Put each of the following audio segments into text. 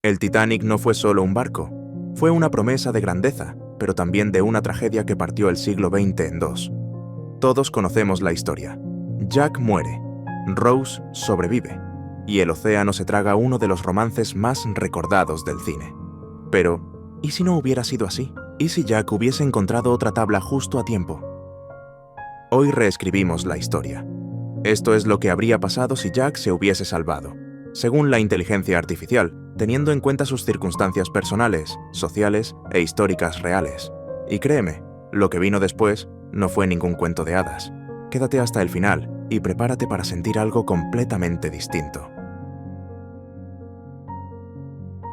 El Titanic no fue solo un barco, fue una promesa de grandeza, pero también de una tragedia que partió el siglo XX en dos. Todos conocemos la historia. Jack muere, Rose sobrevive, y el océano se traga uno de los romances más recordados del cine. Pero, ¿y si no hubiera sido así? ¿Y si Jack hubiese encontrado otra tabla justo a tiempo? Hoy reescribimos la historia. Esto es lo que habría pasado si Jack se hubiese salvado, según la inteligencia artificial, teniendo en cuenta sus circunstancias personales, sociales e históricas reales. Y créeme, lo que vino después no fue ningún cuento de hadas. Quédate hasta el final y prepárate para sentir algo completamente distinto.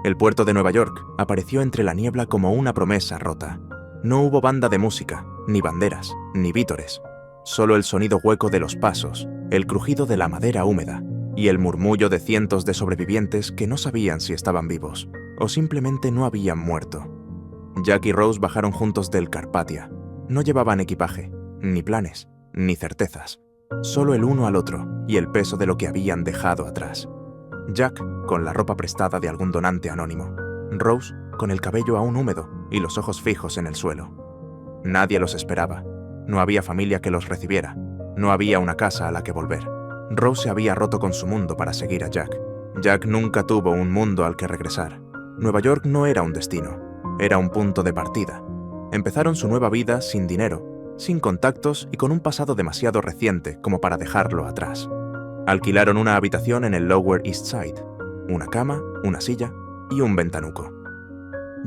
El puerto de Nueva York apareció entre la niebla como una promesa rota. No hubo banda de música, ni banderas, ni vítores. Solo el sonido hueco de los pasos, el crujido de la madera húmeda y el murmullo de cientos de sobrevivientes que no sabían si estaban vivos o simplemente no habían muerto. Jack y Rose bajaron juntos del Carpathia. No llevaban equipaje, ni planes, ni certezas. Solo el uno al otro y el peso de lo que habían dejado atrás. Jack con la ropa prestada de algún donante anónimo. Rose con el cabello aún húmedo y los ojos fijos en el suelo. Nadie los esperaba. No había familia que los recibiera. No había una casa a la que volver. Rose se había roto con su mundo para seguir a Jack. Jack nunca tuvo un mundo al que regresar. Nueva York no era un destino, era un punto de partida. Empezaron su nueva vida sin dinero, sin contactos y con un pasado demasiado reciente como para dejarlo atrás. Alquilaron una habitación en el Lower East Side, una cama, una silla y un ventanuco.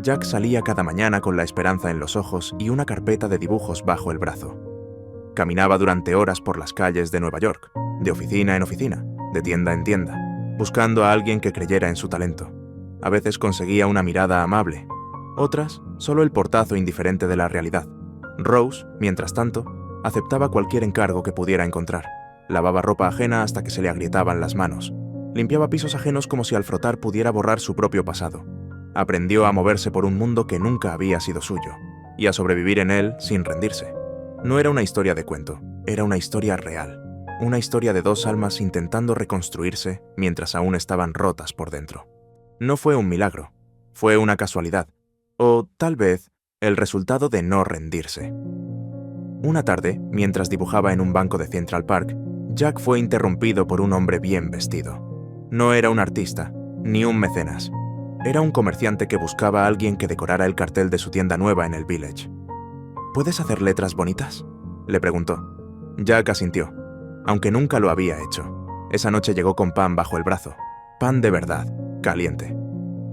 Jack salía cada mañana con la esperanza en los ojos y una carpeta de dibujos bajo el brazo. Caminaba durante horas por las calles de Nueva York, de oficina en oficina, de tienda en tienda, buscando a alguien que creyera en su talento. A veces conseguía una mirada amable, otras solo el portazo indiferente de la realidad. Rose, mientras tanto, aceptaba cualquier encargo que pudiera encontrar. Lavaba ropa ajena hasta que se le agrietaban las manos. Limpiaba pisos ajenos como si al frotar pudiera borrar su propio pasado. Aprendió a moverse por un mundo que nunca había sido suyo, y a sobrevivir en él sin rendirse. No era una historia de cuento, era una historia real. Una historia de dos almas intentando reconstruirse mientras aún estaban rotas por dentro. No fue un milagro, fue una casualidad, o tal vez el resultado de no rendirse. Una tarde, mientras dibujaba en un banco de Central Park, Jack fue interrumpido por un hombre bien vestido. No era un artista, ni un mecenas. Era un comerciante que buscaba a alguien que decorara el cartel de su tienda nueva en el Village. ¿Puedes hacer letras bonitas?, le preguntó. Jack asintió, aunque nunca lo había hecho. Esa noche llegó con pan bajo el brazo. Pan de verdad, caliente.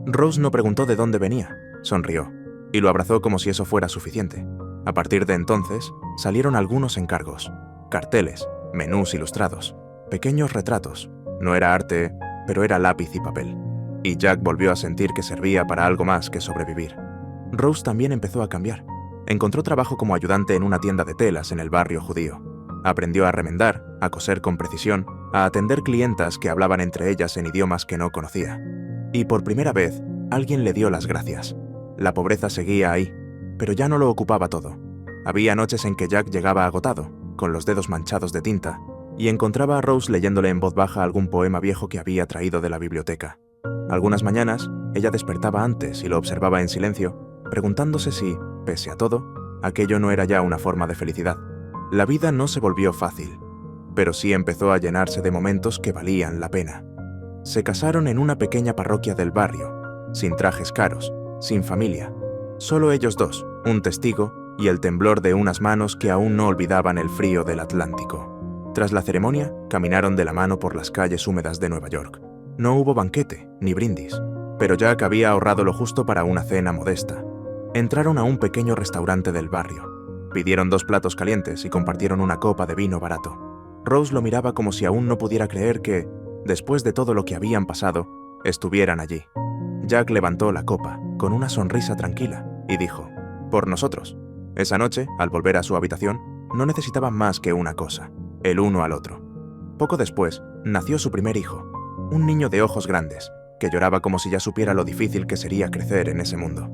Rose no preguntó de dónde venía, sonrió, y lo abrazó como si eso fuera suficiente. A partir de entonces, salieron algunos encargos, carteles, menús ilustrados, pequeños retratos. No era arte, pero era lápiz y papel. Y Jack volvió a sentir que servía para algo más que sobrevivir. Rose también empezó a cambiar. Encontró trabajo como ayudante en una tienda de telas en el barrio judío. Aprendió a remendar, a coser con precisión, a atender clientas que hablaban entre ellas en idiomas que no conocía. Y por primera vez, alguien le dio las gracias. La pobreza seguía ahí, pero ya no lo ocupaba todo. Había noches en que Jack llegaba agotado, con los dedos manchados de tinta, y encontraba a Rose leyéndole en voz baja algún poema viejo que había traído de la biblioteca. Algunas mañanas, ella despertaba antes y lo observaba en silencio, preguntándose si, pese a todo, aquello no era ya una forma de felicidad. La vida no se volvió fácil, pero sí empezó a llenarse de momentos que valían la pena. Se casaron en una pequeña parroquia del barrio, sin trajes caros, sin familia. Solo ellos dos, un testigo y el temblor de unas manos que aún no olvidaban el frío del Atlántico. Tras la ceremonia, caminaron de la mano por las calles húmedas de Nueva York. No hubo banquete ni brindis, pero Jack había ahorrado lo justo para una cena modesta. Entraron a un pequeño restaurante del barrio. Pidieron 2 platos calientes y compartieron una copa de vino barato. Rose lo miraba como si aún no pudiera creer que, después de todo lo que habían pasado, estuvieran allí. Jack levantó la copa, con una sonrisa tranquila, y dijo, «Por nosotros». Esa noche, al volver a su habitación, no necesitaban más que una cosa, el uno al otro. Poco después, nació su primer hijo, un niño de ojos grandes, que lloraba como si ya supiera lo difícil que sería crecer en ese mundo.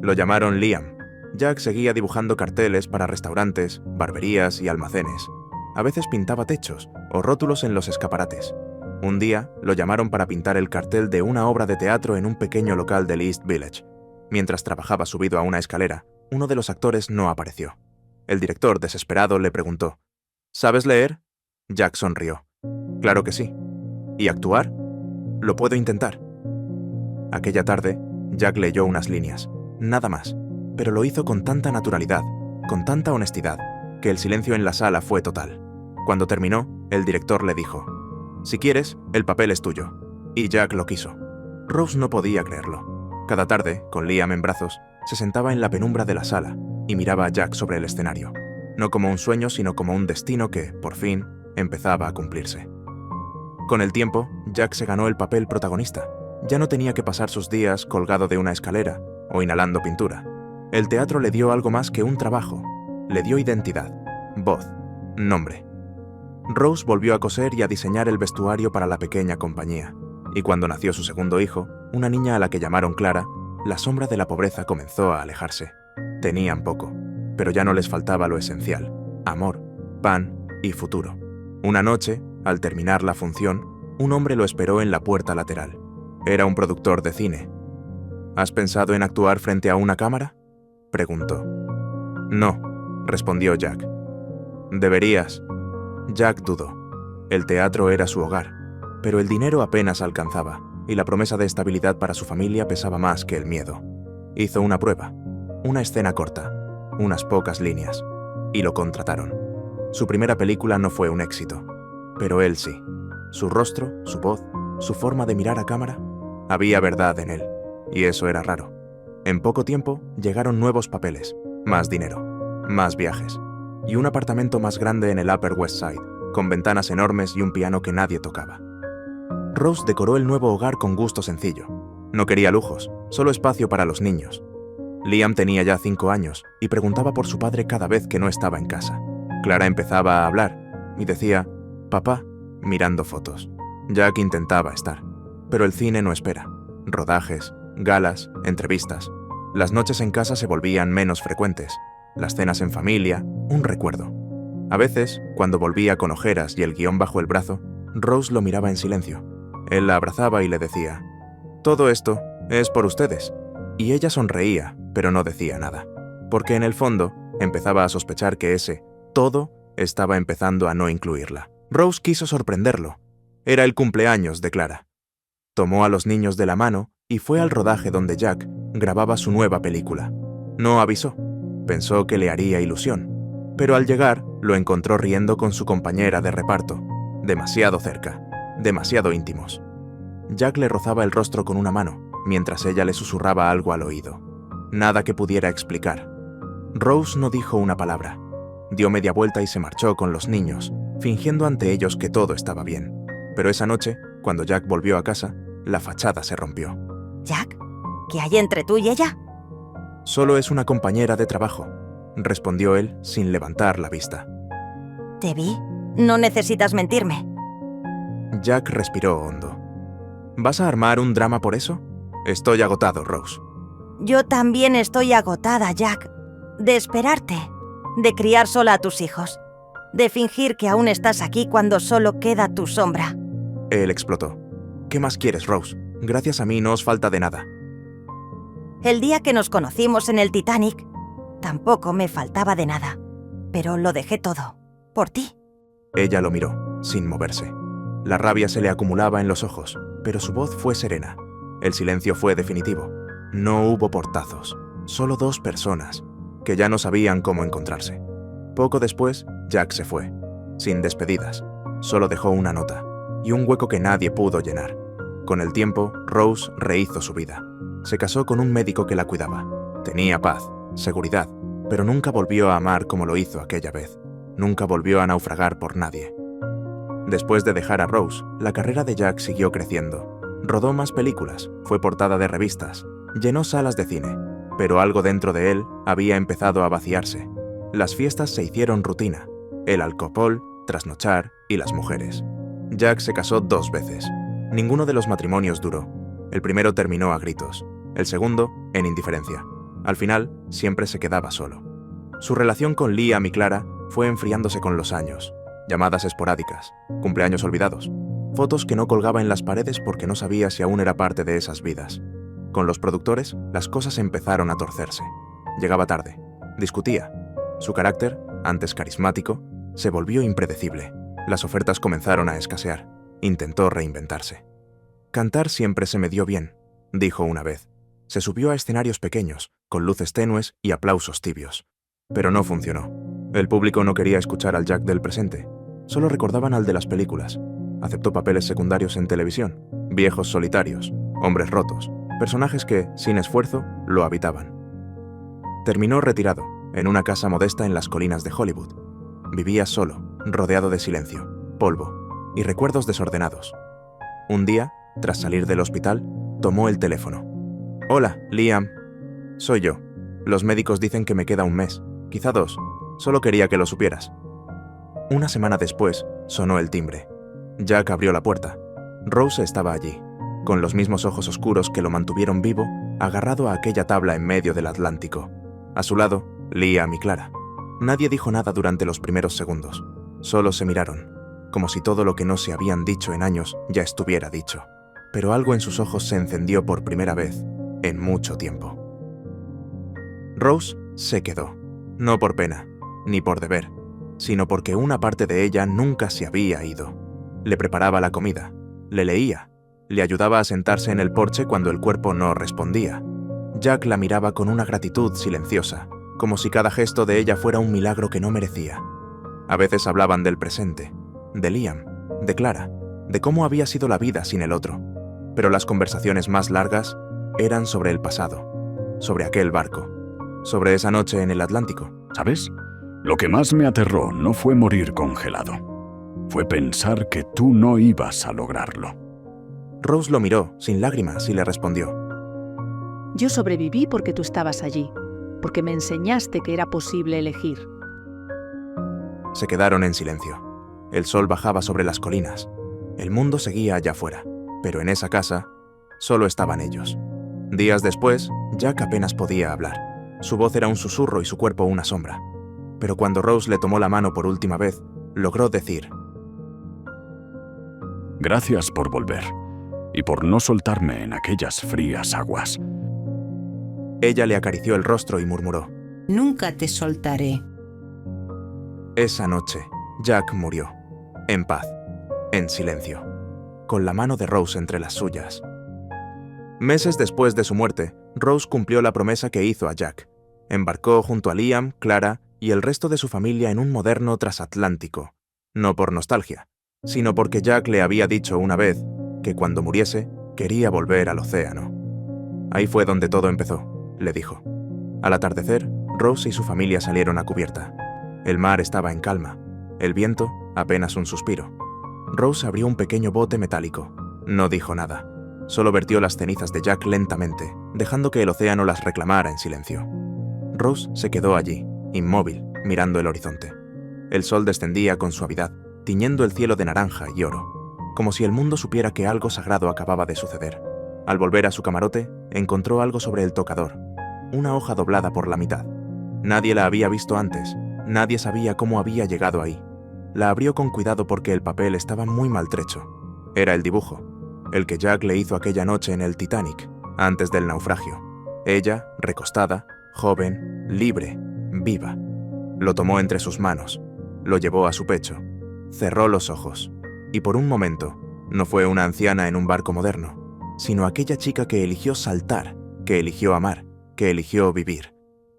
Lo llamaron Liam. Jack seguía dibujando carteles para restaurantes, barberías y almacenes. A veces pintaba techos o rótulos en los escaparates. Un día lo llamaron para pintar el cartel de una obra de teatro en un pequeño local del East Village. Mientras trabajaba subido a una escalera, uno de los actores no apareció. El director, desesperado, le preguntó: ¿Sabes leer? Jack sonrió. Claro que sí. ¿Y actuar? Lo puedo intentar. Aquella tarde, Jack leyó unas líneas, nada más, pero lo hizo con tanta naturalidad, con tanta honestidad, que el silencio en la sala fue total. Cuando terminó, el director le dijo: «Si quieres, el papel es tuyo». Y Jack lo quiso. Rose no podía creerlo. Cada tarde, con Liam en brazos, se sentaba en la penumbra de la sala y miraba a Jack sobre el escenario, no como un sueño, sino como un destino que, por fin, empezaba a cumplirse. Con el tiempo, Jack se ganó el papel protagonista. Ya no tenía que pasar sus días colgado de una escalera o inhalando pintura. El teatro le dio algo más que un trabajo. Le dio identidad, voz, nombre. Rose volvió a coser y a diseñar el vestuario para la pequeña compañía. Y cuando nació su segundo hijo, una niña a la que llamaron Clara, la sombra de la pobreza comenzó a alejarse. Tenían poco, pero ya no les faltaba lo esencial: amor, pan y futuro. Una noche, al terminar la función, un hombre lo esperó en la puerta lateral. Era un productor de cine. «¿Has pensado en actuar frente a una cámara?», preguntó. «No», respondió Jack. «Deberías». Jack dudó. El teatro era su hogar, pero el dinero apenas alcanzaba, y la promesa de estabilidad para su familia pesaba más que el miedo. Hizo una prueba, una escena corta, unas pocas líneas, y lo contrataron. Su primera película no fue un éxito, pero él sí. Su rostro, su voz, su forma de mirar a cámara, había verdad en él, y eso era raro. En poco tiempo llegaron nuevos papeles, más dinero, más viajes, y un apartamento más grande en el Upper West Side, con ventanas enormes y un piano que nadie tocaba. Rose decoró el nuevo hogar con gusto sencillo. No quería lujos, solo espacio para los niños. Liam tenía ya 5 años y preguntaba por su padre cada vez que no estaba en casa. Clara empezaba a hablar y decía «papá», mirando fotos. Jack intentaba estar, pero el cine no espera. Rodajes, galas, entrevistas. Las noches en casa se volvían menos frecuentes. Las cenas en familia, un recuerdo. A veces, cuando volvía con ojeras y el guión bajo el brazo, Rose lo miraba en silencio. Él la abrazaba y le decía: «Todo esto es por ustedes». Y ella sonreía, pero no decía nada, porque en el fondo empezaba a sospechar que ese todo estaba empezando a no incluirla. Rose quiso sorprenderlo. Era el cumpleaños de Clara. Tomó a los niños de la mano y fue al rodaje donde Jack grababa su nueva película. No avisó. Pensó que le haría ilusión, pero al llegar lo encontró riendo con su compañera de reparto, demasiado cerca, demasiado íntimos. Jack le rozaba el rostro con una mano, mientras ella le susurraba algo al oído. Nada que pudiera explicar. Rose no dijo una palabra. Dio media vuelta y se marchó con los niños, fingiendo ante ellos que todo estaba bien. Pero esa noche, cuando Jack volvió a casa, la fachada se rompió. «Jack, ¿qué hay entre tú y ella?» «Solo es una compañera de trabajo», respondió él sin levantar la vista. «Te vi. No necesitas mentirme». Jack respiró hondo. ¿Vas a armar un drama por eso? Estoy agotado, Rose. Yo también estoy agotada, Jack. De esperarte. De criar sola a tus hijos. De fingir que aún estás aquí cuando solo queda tu sombra. Él explotó. ¿Qué más quieres, Rose? Gracias a mí no os falta de nada. El día que nos conocimos en el Titanic, tampoco me faltaba de nada. Pero lo dejé todo. Por ti. Ella lo miró, sin moverse. La rabia se le acumulaba en los ojos, pero su voz fue serena. El silencio fue definitivo. No hubo portazos, solo 2 personas, que ya no sabían cómo encontrarse. Poco después, Jack se fue, sin despedidas. Solo dejó una nota, y un hueco que nadie pudo llenar. Con el tiempo, Rose rehizo su vida. Se casó con un médico que la cuidaba. Tenía paz, seguridad, pero nunca volvió a amar como lo hizo aquella vez. Nunca volvió a naufragar por nadie. Después de dejar a Rose, la carrera de Jack siguió creciendo. Rodó más películas, fue portada de revistas, llenó salas de cine, pero algo dentro de él había empezado a vaciarse. Las fiestas se hicieron rutina, el alcohol, trasnochar y las mujeres. Jack se casó 2 veces. Ninguno de los matrimonios duró. El primero terminó a gritos, el segundo en indiferencia. Al final, siempre se quedaba solo. Su relación con Liam y Clara fue enfriándose con los años. Llamadas esporádicas, cumpleaños olvidados. Fotos que no colgaba en las paredes porque no sabía si aún era parte de esas vidas. Con los productores, las cosas empezaron a torcerse. Llegaba tarde, discutía. Su carácter, antes carismático, se volvió impredecible. Las ofertas comenzaron a escasear. Intentó reinventarse. Cantar siempre se me dio bien, dijo una vez. Se subió a escenarios pequeños, con luces tenues y aplausos tibios. Pero no funcionó. El público no quería escuchar al Jack del presente. Solo recordaban al de las películas. Aceptó papeles secundarios en televisión, viejos solitarios, hombres rotos, personajes que, sin esfuerzo, lo habitaban. Terminó retirado, en una casa modesta en las colinas de Hollywood. Vivía solo, rodeado de silencio, polvo y recuerdos desordenados. Un día, tras salir del hospital, tomó el teléfono. «Hola, Liam. Soy yo. Los médicos dicen que me queda un mes, quizá 2. Solo quería que lo supieras». Una semana después, sonó el timbre. Jack abrió la puerta. Rose estaba allí, con los mismos ojos oscuros que lo mantuvieron vivo, agarrado a aquella tabla en medio del Atlántico. A su lado, Liam y Clara. Nadie dijo nada durante los primeros segundos. Solo se miraron, como si todo lo que no se habían dicho en años ya estuviera dicho. Pero algo en sus ojos se encendió por primera vez en mucho tiempo. Rose se quedó, no por pena, ni por deber, sino porque una parte de ella nunca se había ido. Le preparaba la comida, le leía, le ayudaba a sentarse en el porche cuando el cuerpo no respondía. Jack la miraba con una gratitud silenciosa, como si cada gesto de ella fuera un milagro que no merecía. A veces hablaban del presente, de Liam, de Clara, de cómo había sido la vida sin el otro. Pero las conversaciones más largas eran sobre el pasado, sobre aquel barco, sobre esa noche en el Atlántico. ¿Sabes? Lo que más me aterró no fue morir congelado. Fue pensar que tú no ibas a lograrlo. Rose lo miró, sin lágrimas, y le respondió. Yo sobreviví porque tú estabas allí, porque me enseñaste que era posible elegir. Se quedaron en silencio. El sol bajaba sobre las colinas. El mundo seguía allá afuera, pero en esa casa solo estaban ellos. Días después, Jack apenas podía hablar. Su voz era un susurro y su cuerpo una sombra. Pero cuando Rose le tomó la mano por última vez, logró decir: Gracias por volver y por no soltarme en aquellas frías aguas. Ella le acarició el rostro y murmuró: Nunca te soltaré. Esa noche, Jack murió, en paz, en silencio, con la mano de Rose entre las suyas. Meses después de su muerte, Rose cumplió la promesa que hizo a Jack. Embarcó junto a Liam, Clara y el resto de su familia en un moderno transatlántico, no por nostalgia, sino porque Jack le había dicho una vez que cuando muriese quería volver al océano. Ahí fue donde todo empezó, le dijo. Al atardecer, Rose y su familia salieron a cubierta. El mar estaba en calma, el viento apenas un suspiro. Rose abrió un pequeño bote metálico. No dijo nada, solo vertió las cenizas de Jack lentamente, dejando que el océano las reclamara en silencio. Rose se quedó allí, inmóvil, mirando el horizonte. El sol descendía con suavidad, tiñendo el cielo de naranja y oro, como si el mundo supiera que algo sagrado acababa de suceder. Al volver a su camarote, encontró algo sobre el tocador, una hoja doblada por la mitad. Nadie la había visto antes, nadie sabía cómo había llegado ahí. La abrió con cuidado porque el papel estaba muy maltrecho. Era el dibujo, el que Jack le hizo aquella noche en el Titanic, antes del naufragio. Ella, recostada, joven, libre, viva. Lo tomó entre sus manos, lo llevó a su pecho, cerró los ojos, y por un momento no fue una anciana en un barco moderno, sino aquella chica que eligió saltar, que eligió amar, que eligió vivir.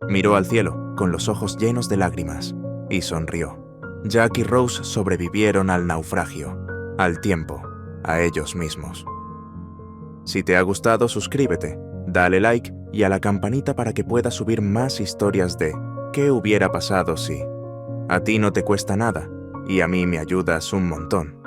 Miró al cielo, con los ojos llenos de lágrimas, y sonrió. Jack y Rose sobrevivieron al naufragio, al tiempo, a ellos mismos. Si te ha gustado, suscríbete, dale like y a la campanita para que puedas subir más historias de ¿qué hubiera pasado si? A ti no te cuesta nada y a mí me ayudas un montón.